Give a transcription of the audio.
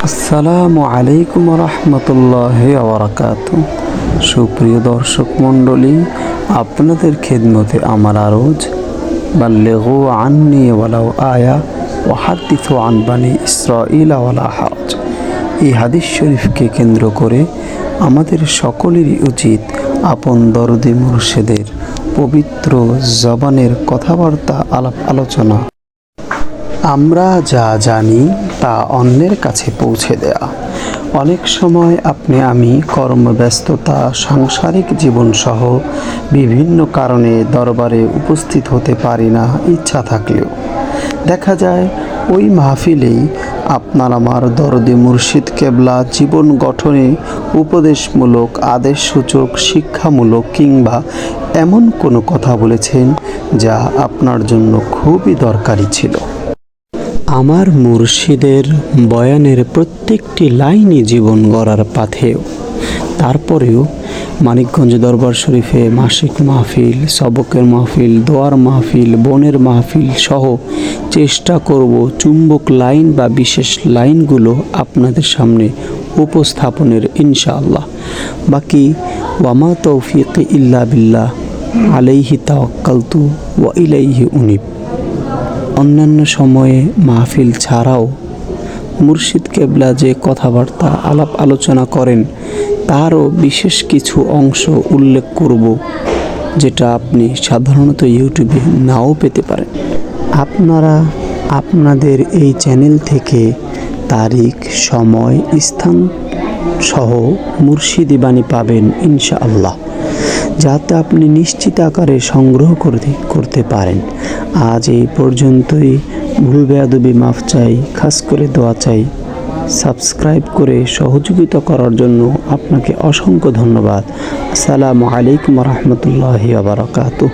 আসসালামু আলাইকুম রহমতুল্লাহি ওয়া সুপ্রিয় দর্শক মণ্ডলী, আপনাদের খেদমতে আমার আরজ বাল্লিগু আন্নি ওয়ালাউ আয়া ওয়া হাদ্দিসু আন বানি ইসরাঈল ওয়ালা হারাজ। এই হাদিস শরীফকে কেন্দ্র করে আমাদের সকলেরই উচিত আপন দরদি মুর্শিদের পবিত্র জবানের কথাবার্তা আলাপ আলোচনা আমরা যা জানি তা অন্যের কাছে পৌঁছে দেয়া। অনেক সময় আপনি আমি কর্মব্যস্ততা, সাংসারিক জীবনসহ বিভিন্ন কারণে দরবারে উপস্থিত হতে পারি না ইচ্ছা থাকলেও। দেখা যায় ওই মাহফিলেই আপনার আমার দরদি মুর্শিদ কেবলা জীবন গঠনে উপদেশমূলক, আদেশসূচক, শিক্ষামূলক কিংবা এমন কোনো কথা বলেছেন যা আপনার জন্য খুবই দরকারি ছিল। আমার মুর্শিদের বয়ানের প্রত্যেকটি লাইনই জীবন গড়ার পাথেয়। তারপরেও মানিকগঞ্জ দরবার শরীফে মাসিক মাহফিল, সবকের মাহফিল, দোয়ার মাহফিল, বনের মাহফিল সহ চেষ্টা করব চুম্বক লাইন বা বিশেষ লাইনগুলো আপনাদের সামনে উপস্থাপনের ইনশাআল্লাহ। বাকি ওয়ামা তৌফিক ইল্লা বিল্লাহ আলাইহি তাওয়াক্কালতু ওয়া ইলাইহি উনিব। অন্যান্য সময়ে মাহফিল ছাড়াও মুর্শিদ কেবলা যে কথাবার্তা আলাপ আলোচনা করেন তারও বিশেষ কিছু অংশ উল্লেখ করব, যেটা আপনি সাধারণত ইউটিউবে নাও পেতে পারেন। আপনারা আপনাদের এই চ্যানেল থেকে তারিখ, সময়, স্থান সহ মুর্শিদি বাণী পাবেন ইনশাআল্লাহ, যাতে আপনি নিশ্চিত আকারে সংগ্রহ করতে পারেন। আজ এই পর্যন্তই। ভুল বেয়াদবি মাফ চাই, খাস করে দোয়া চাই। সাবস্ক্রাইব করে সহযোগিতা করার জন্য আপনাকে অসংখ্য ধন্যবাদ। আসসালামু আলাইকুম রহমতুল্লাহি ওয়া বারাকাতুহু।